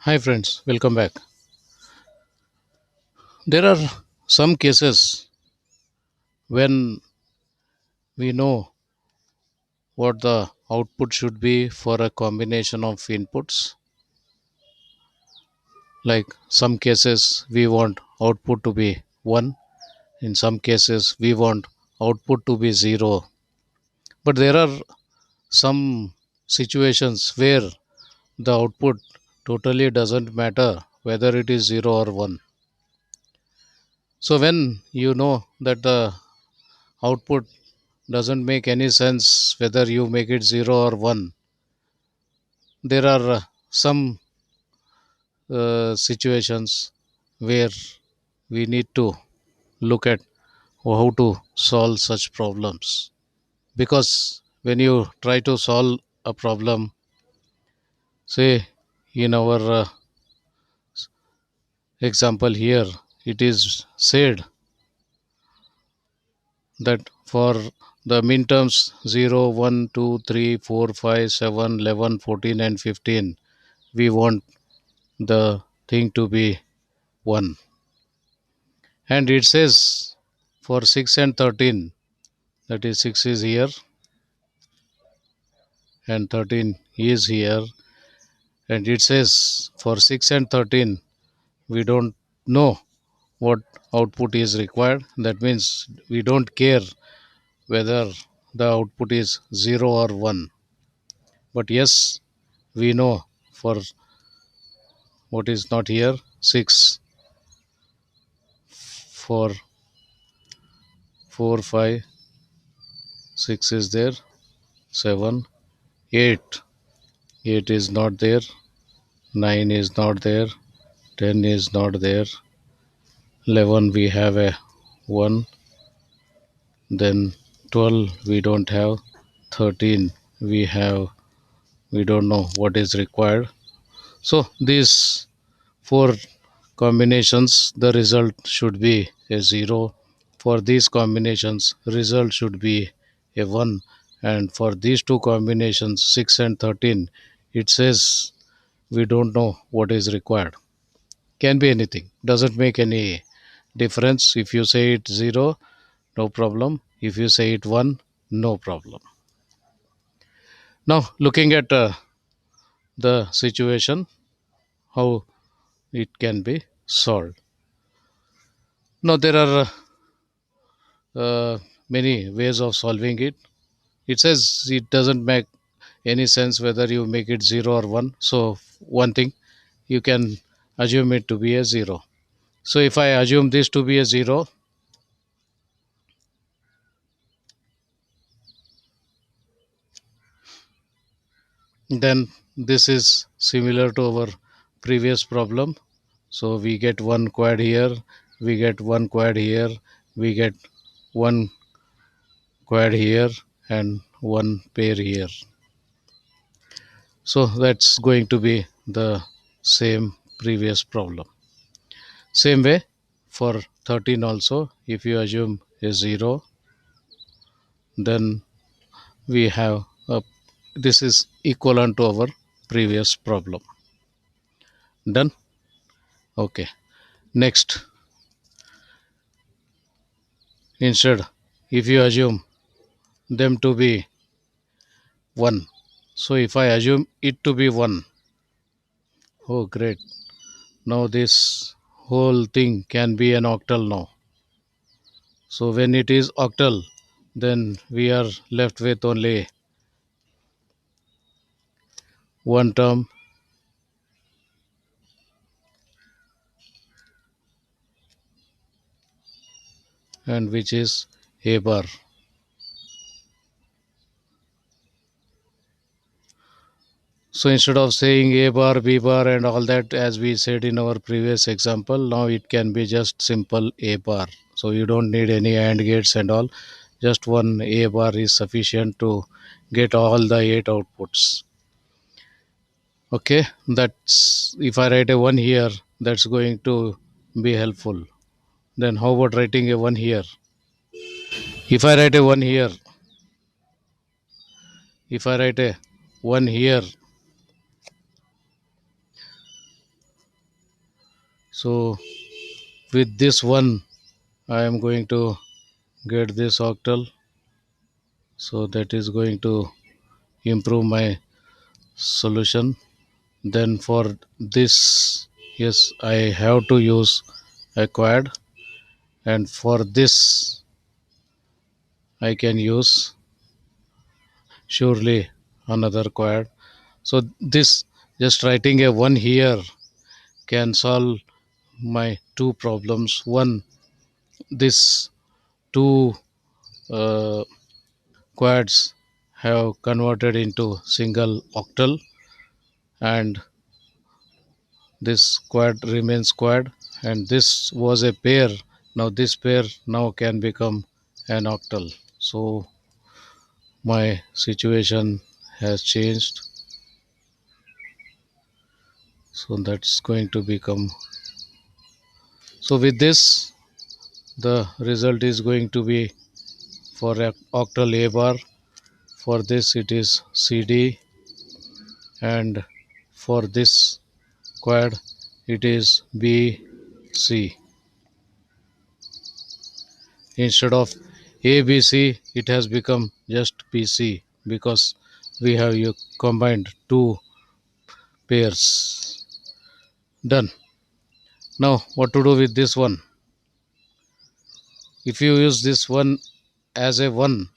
Hi friends, welcome back. There are some cases when we know what the output should be for a combination of inputs. Like some cases we want output to be 1, in some cases we want output to be 0. But there are some situations where the output totally doesn't matter whether it is 0 or 1. So when you know that the output doesn't make any sense whether you make it 0 or 1, there are some situations where we need to look at how to solve such problems, because when you try to solve a problem, say in our example here, it is said that for the min terms 0, 1, 2, 3, 4, 5, 7, 11, 14, and 15, we want the thing to be 1. And it says for 6 and 13, that is 6 is here and 13 is here. And it says for 6 and 13, we don't know what output is required. That means we don't care whether the output is 0 or 1. But yes, we know for what is not here, 6, for 4, 5, 6 is there, 7, 8, 8 is not there, 9 is not there, 10 is not there, 11 we have a 1, then 12 we don't have, 13 we have, we don't know what is required. So these four combinations, the result should be a 0. For these combinations, result should be a 1. And for these two combinations, 6 and 13, it says we don't know what is required. Can be anything, doesn't make any difference. If you say it 0, no problem. If you say it 1, no problem. Now looking at the situation, how it can be solved. Now there are many ways of solving it. It says it doesn't make any sense whether you make it 0 or 1. So one thing, you can assume it to be a 0. So if I assume this to be a 0, then this is similar to our previous problem. So we get one quad here, we get one quad here, we get one quad here, and one pair here. So that's going to be the same previous problem. Same way for 13 also, if you assume a 0, then we have a, this is equivalent to our previous problem. Done? Okay. Next, instead, if you assume them to be 1, so if I assume it to be 1, oh great, now this whole thing can be an octal now. So when it is octal, then we are left with only one term, and which is a bar. So instead of saying a bar, b bar, and all that, as we said in our previous example, now it can be just simple a bar. So you don't need any AND gates and all. Just one a bar is sufficient to get all the 8 outputs. Okay, that's if I write a 1 here, that's going to be helpful. Then how about writing a 1 here? If I write a 1 here, if I write a 1 here, So with this one, I am going to get this octal. So that is going to improve my solution. Then for this, yes, I have to use a quad, and for this, I can use surely another quad. So this, just writing a one here can solve my two problems. One, this two uh, quads have converted into single octal, and this quad remains quad, and this was a pair. Now this pair now can become an octal. So my situation has changed. So that's going to become. So with this, the result is going to be for octal A bar. For this it is CD, and for this quad it is BC. Instead of ABC, it has become just PC because we have combined two pairs. Done. Now what to do with this one? If you use this one as a 1,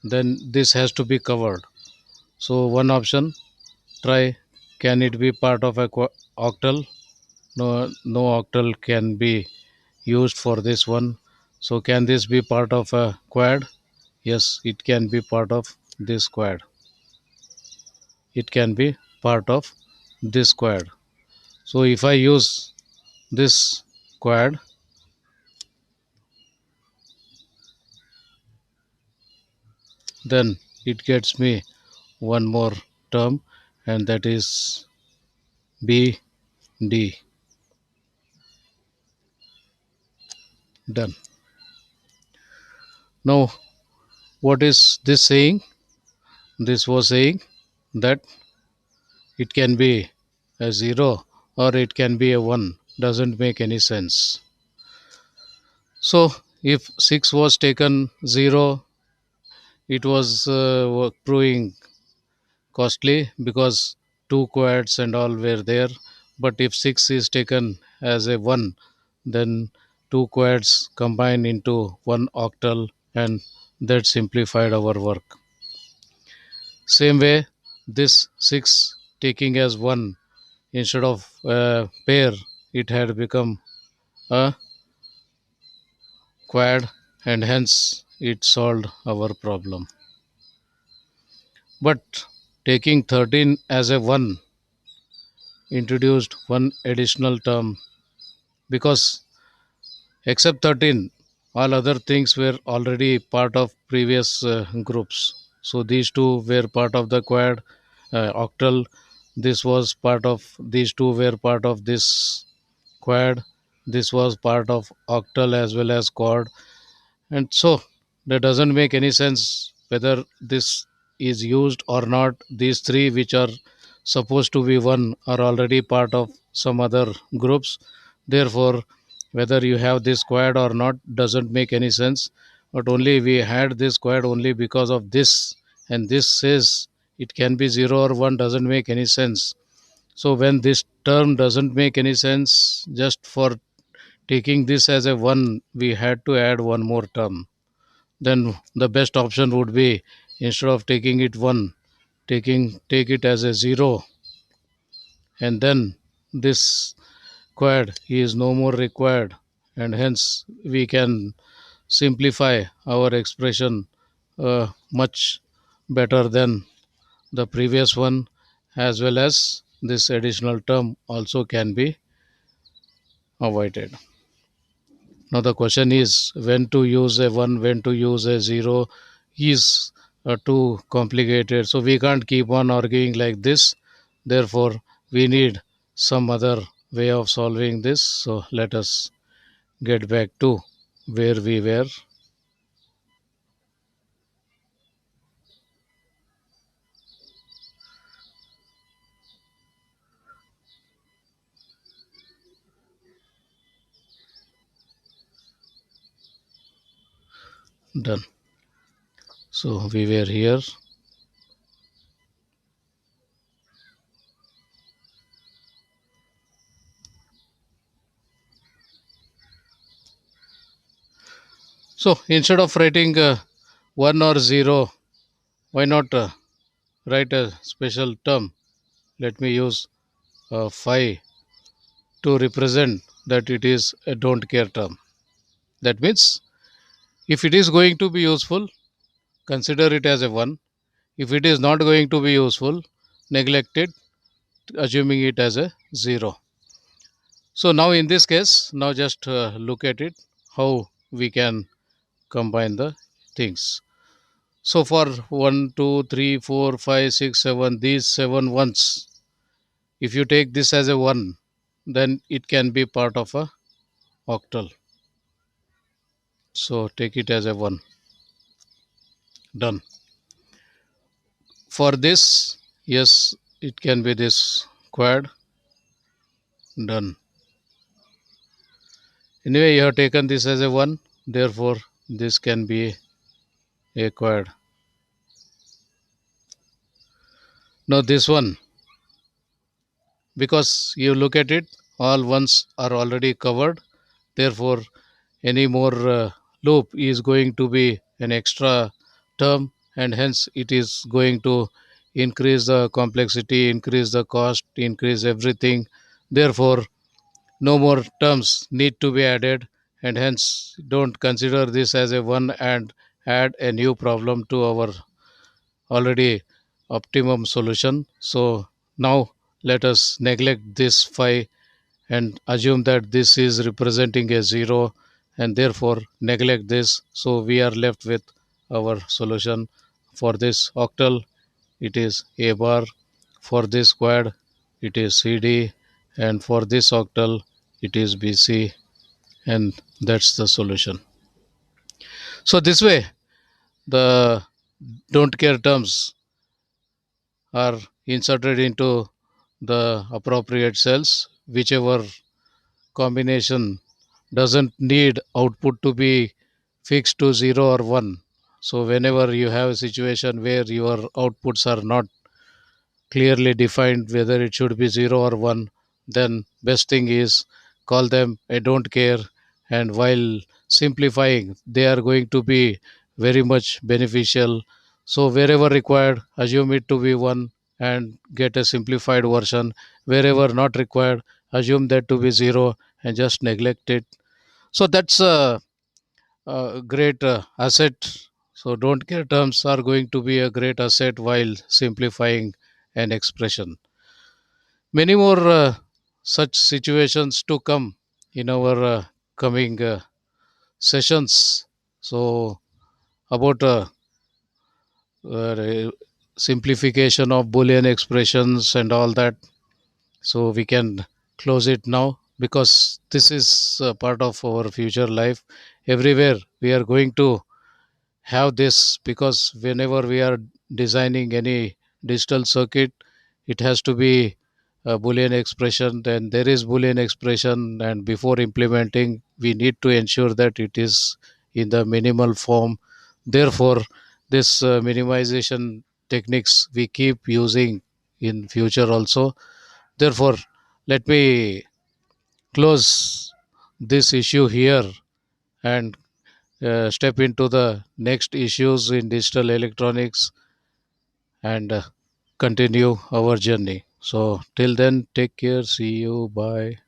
then this has to be covered. So one option, try, can it be part of a octal? No, no octal can be used for this one. So can this be part of a quad? Yes, it can be part of this quad. It can be part of this quad. So if I use this quad, then it gets me one more term, and that is BD. Done. Now what is this saying? This was saying that it can be a 0 or it can be a 1. Doesn't make any sense. So if 6 was taken 0, it was proving costly because two quads and all were there. But if 6 is taken as a 1, then two quads combine into one octal, and that simplified our work. Same way, this 6 taking as 1 instead of a pair, it had become a quad, and hence it solved our problem. But taking 13 as a 1 introduced one additional term, because except 13, all other things were already part of previous groups. So these two were part of the quad octal. This was part of, these two were part of this quad. This was part of octal as well as quad. And so that doesn't make any sense whether this is used or not. These three, which are supposed to be one, are already part of some other groups. Therefore, whether you have this quad or not doesn't make any sense. But only we had this quad only because of this, and this says it can be 0 or 1 doesn't make any sense. So when this term doesn't make any sense, just for taking this as a 1, we had to add one more term. Then the best option would be, instead of taking it 1, take it as a 0, and then this quad is no more required, and hence we can simplify our expression much better than the previous one, as well as this additional term also can be avoided. Now the question is, when to use a 1, when to use a 0 is too complicated. So we can't keep on arguing like this. Therefore, we need some other way of solving this. So let us get back to where we were. Done. So we were here. So instead of writing 1 or 0, why not write a special term? Let me use 5 to represent that it is a don't care term. That means if it is going to be useful, consider it as a 1. If it is not going to be useful, neglect it, assuming it as a 0. So now in this case, now just look at it, how we can combine the things. So for 1, 2, 3, 4, 5, 6, 7, these 7 ones, if you take this as a 1, then it can be part of a octal. So take it as a 1. Done. For this, yes, it can be this quad. Done. Anyway, you have taken this as a 1, therefore this can be a quad. Now this one, because you look at it, all ones are already covered, therefore any more loop is going to be an extra term, and hence it is going to increase the complexity, increase the cost, increase everything. Therefore no more terms need to be added, and hence don't consider this as a one and add a new problem to our already optimum solution. So now let us neglect this 5 and assume that this is representing a 0, and therefore neglect this. So we are left with our solution. For this octal, it is a bar. For this quad, it is CD. And for this octal, it is BC. And that's the solution. So this way, the don't care terms are inserted into the appropriate cells, whichever combination doesn't need output to be fixed to 0 or 1. So whenever you have a situation where your outputs are not clearly defined whether it should be 0 or 1, then best thing is call them I don't care, and while simplifying they are going to be very much beneficial. So wherever required, assume it to be 1 and get a simplified version. Wherever not required, assume that to be 0 and just neglect it. So that's a great asset. So don't care terms are going to be a great asset while simplifying an expression. Many more such situations to come in our coming sessions. So about simplification of boolean expressions and all that. So we can close it now, because this is part of our future life. Everywhere we are going to have this, because whenever we are designing any digital circuit, it has to be a boolean expression. Then there is boolean expression, and before implementing we need to ensure that it is in the minimal form. Therefore this minimization techniques we keep using in future also. Therefore let me close this issue here and step into the next issues in digital electronics, and continue our journey. So till then, take care, see you, bye.